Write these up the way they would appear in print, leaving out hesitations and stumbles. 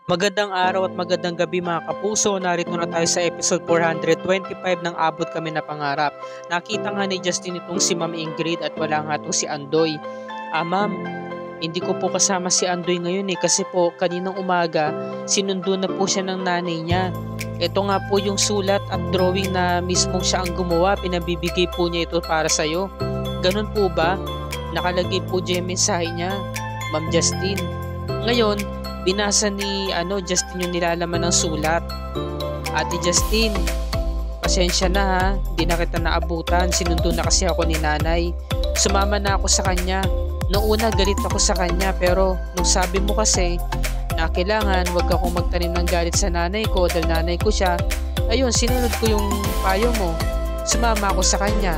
Magandang araw at magandang gabi mga kapuso. Narito na tayo sa episode 425 ng Abot Kami na Pangarap. Nakita nga ni Justin itong si Ma'am Ingrid at wala nga itong si Andoy. Ma'am, hindi ko po kasama si Andoy ngayon kasi po kaninang umaga sinundo na po siya ng nanay niya. Ito nga po yung sulat at drawing na mismong siya ang gumawa. Pinabibigay po niya ito para sa'yo. Ganun po ba? Nakalagay po dyan yung mensahe niya, Ma'am Justin. Ngayon, binasa ni Justin yung nilalaman ng sulat. Ate Justin, pasensya na ha, di na kita naabutan, sinundo na kasi ako ni nanay. Sumama na ako sa kanya. Noong una galit ako sa kanya pero nung sabi mo kasi na kailangan wag akong magtanim ng galit sa nanay ko dahil nanay ko siya, ayun sinunod ko yung payo mo. Sumama ako sa kanya.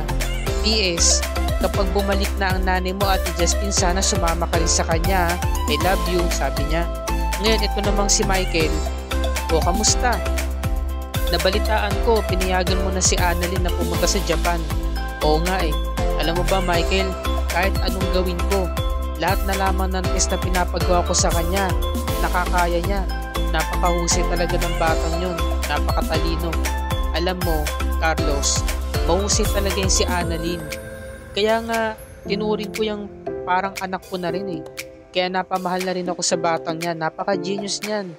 PS, kapag bumalik na ang nanay mo Ate Justin, sana sumama ka rin sa kanya. I love you, sabi niya. Ngayon, ito namang si Michael. O, kamusta? Nabalitaan ko, pinayagan mo na si Annalyn na pumunta sa Japan. Oo nga Alam mo ba, Michael, kahit anong gawin ko, lahat na lamang ng test na pinapagawa ko sa kanya, nakakaya niya. Napakahusay talaga ng batang yun. Napakatalino. Alam mo, Carlos, mahusay talaga yung si Annalyn. Kaya nga, tinuring ko yung parang anak ko na rin Kaya napamahal na rin ako sa batang yan. Napaka-genius niyan.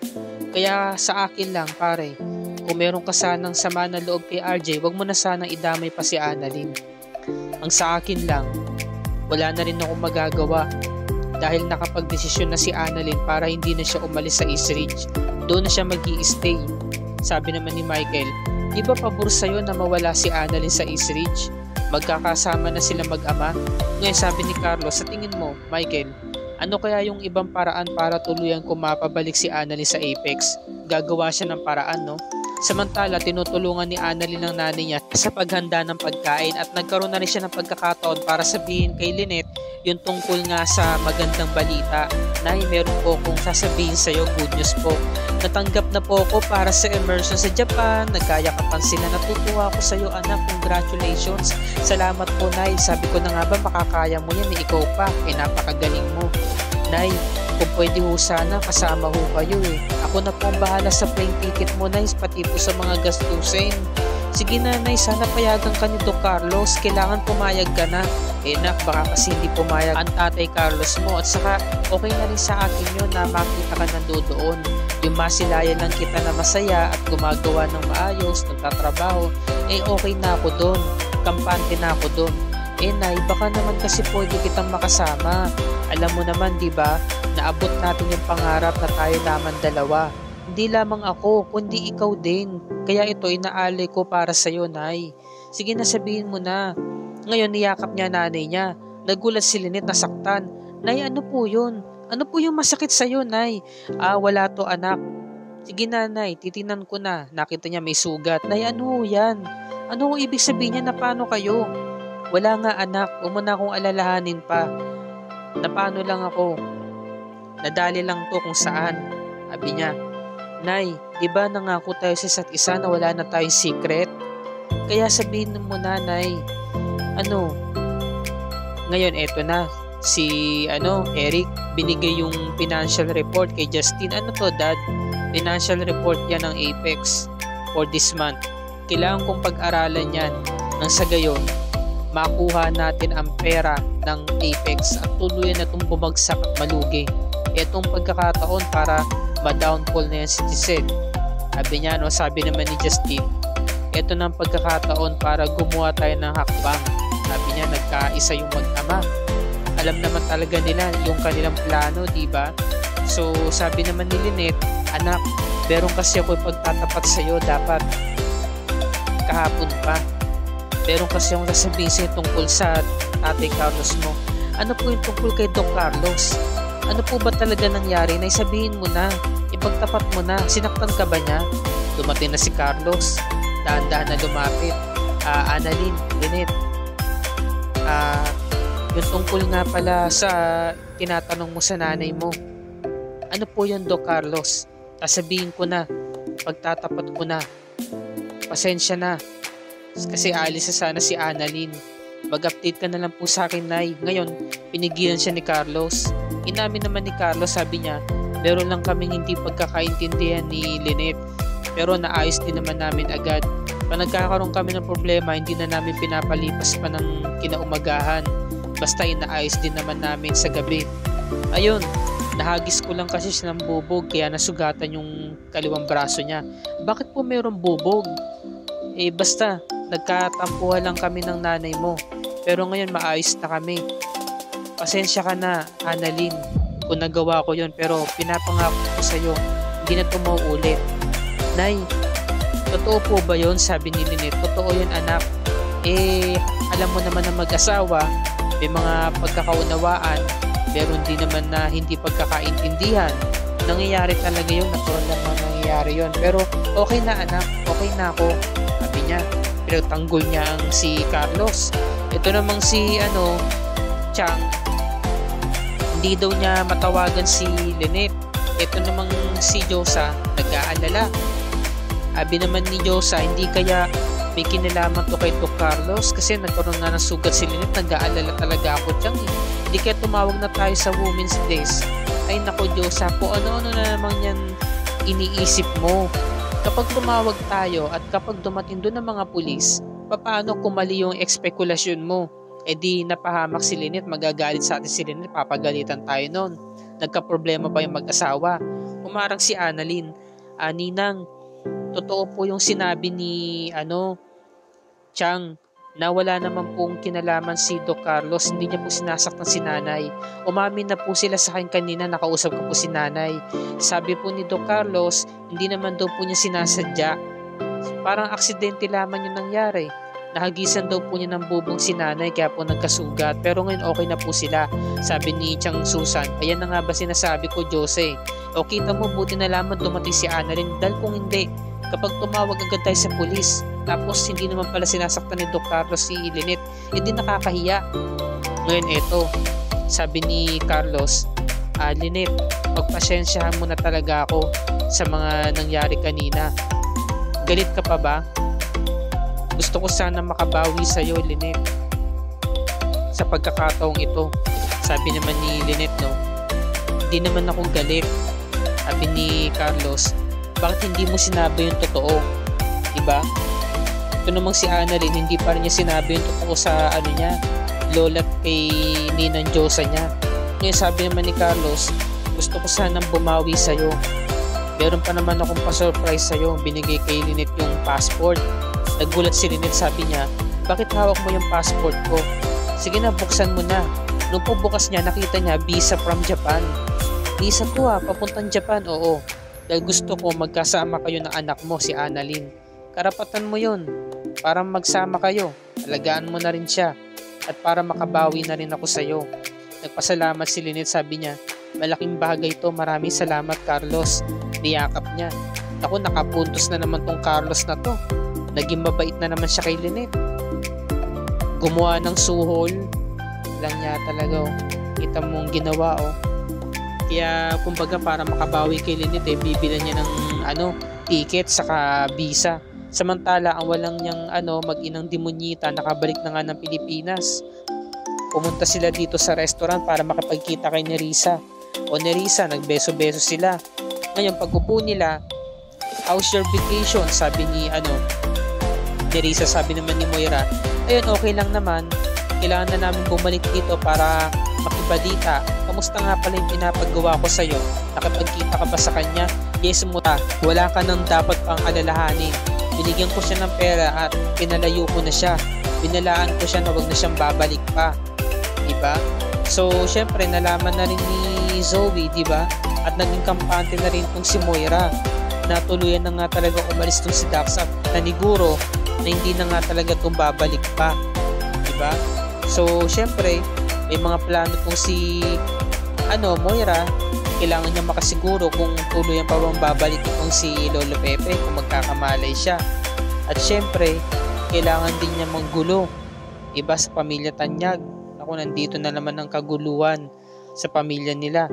Kaya sa akin lang, pare, kung meron ka sanang sama na loob kay RJ, wag mo na sanang idamay pa si Annalyn. Ang sa akin lang, wala na rin akong magagawa dahil nakapag-desisyon na si Annalyn para hindi na siya umalis sa East Ridge. Doon na siya mag-i-stay. Sabi naman ni Michael, di ba pabor sa'yo na mawala si Annalyn sa East Ridge? Magkakasama na sila mag-ama? Ngayon sabi ni Carlos, sa tingin mo, Michael, ano kaya yung ibang paraan para tuluyan kung mapabalik si Annalyn sa Apex? Gagawa siya ng paraan, no? Samantala, tinutulungan ni Annalyn ng nanay niya sa paghanda ng pagkain at nagkaroon na rin siya ng pagkakataon para sabihin kay Lynette yung tungkol nga sa magandang balita. Nay, meron po akong sasabihin sa iyo, good news po. Natanggap na po ako para sa immersion sa Japan. Nagkayakapan sila. Natutuwa ako sa iyo, anak. Congratulations. Salamat po, Nay. Sabi ko na nga ba makakaya mo yan, ikaw pa. Napakagaling mo. Nay, kung pwede ho sana kasama ho kayo Ako na po ang bahala sa plane ticket mo, Nay, pati po sa mga gastusin. Sige na, Nay, sana payagan ka nito, Carlos. Kailangan pumayag ka na. Nak, baka kasi hindi pumayag ang tatay Carlos mo. At saka, okay na rin sa akin yun na makita ka nandoon. Yung masilayan lang kita na masaya at gumagawa ng maayos, nagtatrabaho, okay na ako doon. Kampante na ako doon. Nay, baka naman kasi pwede kitang makasama. Alam mo naman, di ba, naabot natin yung pangarap na tayo naman dalawa. Hindi lamang ako, kundi ikaw din. Kaya ito, inaalay ko para sa'yo, Nay. Sige na, sabihin mo na. Ngayon, niyakap niya nanay niya. Nagulat si Lynette, nasaktan. Nay, ano po yun? Ano po yung masakit sa'yo, Nay? Wala to, anak. Sige na, Nay, titinan ko na. Nakita niya may sugat. Nay, ano yan? Ano ibig sabihin niya na paano kayo? Wala nga, anak. Huwag mo na akong alalahanin pa. Na paano lang ako? Nadali lang to kung saan. Sabi niya, Nay, di ba nangako tayo sa isa't isa na wala na tayong secret? Kaya sabihin mo na, Nay. Ngayon, eto na. Si, Eric, binigay yung financial report kay Justin. Ano to, Dad? Financial report yan ng Apex for this month. Kailangan kong pag-aralan yan nang sa gayon makuha natin ang pera ng Apex at tuluyan na itong bumagsak at malugi. Itong pagkakataon para ma-downfall na yan si Giselle. Sabi naman ni Justin, ito na ang pagkakataon para gumawa tayo ng hakbang. Sabi niya, nagkaisa yung mag-ama. Alam naman talaga nila yung kanilang plano, di ba? So, sabi naman ni Lynette, anak, meron kasi ako pagtatapat sa iyo, dapat kahapon pa. Meron kasi akong sasabihin sa'yo tungkol sa tatay Carlos mo. Ano po yung tungkol kay Doc Carlos? Ano po ba talaga nangyari? Sabihin mo na, ipagtapat mo na. Sinaktan ka ba niya? Dumating na si Carlos. Dahan-dahan na lumapit. Annalyn, Lynette. Yung tungkol nga pala sa tinatanong mo sa nanay mo. Ano po yun, Doc Carlos? Sasabihin ko na. Pagtatapat ko na. Pasensya na. Kasi alis na sana si Annalyn. Mag-update ka na lang po sa akin, Nay. Ngayon, pinigilan siya ni Carlos. Inamin naman ni Carlos, sabi niya, Meron lang kaming hindi pagkakaintindihan ni Lynette, pero naayos din naman namin agad. Pag nagkakaroon kami ng problema, hindi na namin pinapalipas pa ng kinaumagahan. Basta inaayos din naman namin sa gabi. Ayun, nahagis ko lang kasi siya ng bubog kaya nasugatan yung kaliwang braso niya. Bakit po mayroong bubog? Basta, nagkatampuhan lang kami ng nanay mo. Pero ngayon maayos na kami. Pasensya ka na, Annalyn, kung nagawa ko yon, pero pinapangako ko sa'yo, hindi na ito mauulit. Nay, totoo po ba yon? Sabi ni Lynette. Totoo yun, anak. Alam mo naman na mag-asawa, may mga pagkakaunawaan, meron din naman na hindi pagkakaintindihan. Nangyayari talaga yun, natural naman nangyayari yun. Pero okay na anak, okay na ako, sabi niya. Pero tanggol niya ang si Carlos. Ito namang si Chang, hindi daw niya matawagan si Lynette. Ito namang si Josa, nag-aalala. Sabi naman ni Josa, hindi kaya may kinalaman to kay Doc Carlos kasi nagkaroon nga ng sugat si Lynette. Nag-aalala talaga ako, Chang. Hindi kaya tumawag na tayo sa Women's Days. Ay nako Josa, po ano-ano na naman yan iniisip mo. Kapag tumawag tayo at kapag dumating doon ng mga pulis, paano kung mali yung ekspekulasyon mo? Di napahamak si Lynette, magagalit sa atin si Lynette, papagalitan tayo noon. Nagka-problema pa yung mag-asawa. Umarang si Annalyn, Ninang, totoo po yung sinabi ni Chang, na wala naman pong kinalaman si Doc Carlos, hindi niya po sinasaktan si nanay. Umamin na po sila sa akin kanina, nakausap ko po si nanay. Sabi po ni Doc Carlos, hindi naman daw po niya sinasadya. Parang aksidente lamang yung nangyari. Nahagisan daw po niya ng bubong si nanay kaya po nagkasugat. Pero ngayon okay na po sila. Sabi ni Chang Susan, ayan na nga ba sinasabi ko Jose. O kita mo buti na lamang dumating si Annalyn. Dahil kung hindi, kapag tumawag agad tayo sa pulis, tapos hindi naman pala sinasaktan ni Doc Carlos si Lynette, hindi nakakahiya. Ngayon eto, sabi ni Carlos, Lynette, pagpasensyahan mo na talaga ako sa mga nangyari kanina. Galit ka pa ba? Gusto ko sana makabawi sa'yo, Lynette, sa pagkakataong ito. Sabi naman ni Lynette, no, hindi naman ako galit. Sabi ni Carlos, bakit hindi mo sinabi yung totoo? Diba? Ito namang si Annalyn, hindi pa rin niya sinabi yung totoo sa lola kay Ninang Josa niya. Ngayon sabi naman ni Carlos, gusto ko sanang bumawi sa'yo. Meron pa naman akong pa-surprise sa'yo. Binigay kay Lynette yung passport. Nagulat si Lynette, sabi niya, bakit hawak mo yung passport ko? Sige na, buksan mo na. Nung bukas niya, nakita niya, visa from Japan. Visa to papuntang Japan, oo. Dahil gusto ko magkasama kayo ng anak mo, si Annalyn. Karapatan mo yun. Para magsama kayo. Alagaan mo na rin siya. At para makabawi na rin ako sa'yo. Nagpasalamat si Lynette, sabi niya, malaking bagay to, maraming salamat Carlos. Niyakap niya. Ako, nakapuntos na naman tong Carlos na to. Naging mabait na naman siya kay Lynette. Gumawa ng suhol lang niya talaga. Kita mong ginawa Kaya kumbaga para makabawi kay Lynette, bibilan niya ng ticket saka visa. Samantala ang walang niyang mag-inang demonyita nakabalik na nga ng Pilipinas. Pumunta sila dito sa restaurant para makapagkita kay Nerissa. Nerissa, nagbeso-beso sila. Ngayon pag-upo nila, how's your vacation? Sabi ni Nerissa, sabi naman ni Moira, ayun okay lang naman. Kailangan na namin bumalik dito para makibalita. Kamusta nga pala yung pinapagawa ko sa'yo? Nakipagkita ka ba sa kanya? Yes mo ta. Wala ka nang dapat pang alalahanin. Binigyan ko siya ng pera at pinalayo ko na siya. Binalaan ko siya na wag na siyang babalik pa. Diba? So, syempre, nalaman na rin ni Zoe, diba? At naging kampante na rin itong si Moira. Natuluyan na nga talaga umalis itong si Dax at naniguro na hindi na nga talaga itong babalik pa. Diba? So, syempre, may mga plano itong si Moira. Kailangan niya makasiguro kung tuluyan pa bang babalik itong si Lolo Pepe kung magkakamalay siya. At syempre, kailangan din niya manggulo. Diba sa pamilya Tanyag? Ako, nandito na naman ang kaguluhan sa pamilya nila.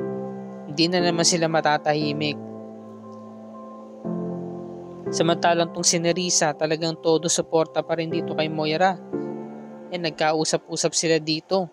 Hindi na naman sila matatahimik. Samantalang tong si Nerissa, talagang todo suporta pa rin dito kay Moira. Nagkausap-usap sila dito.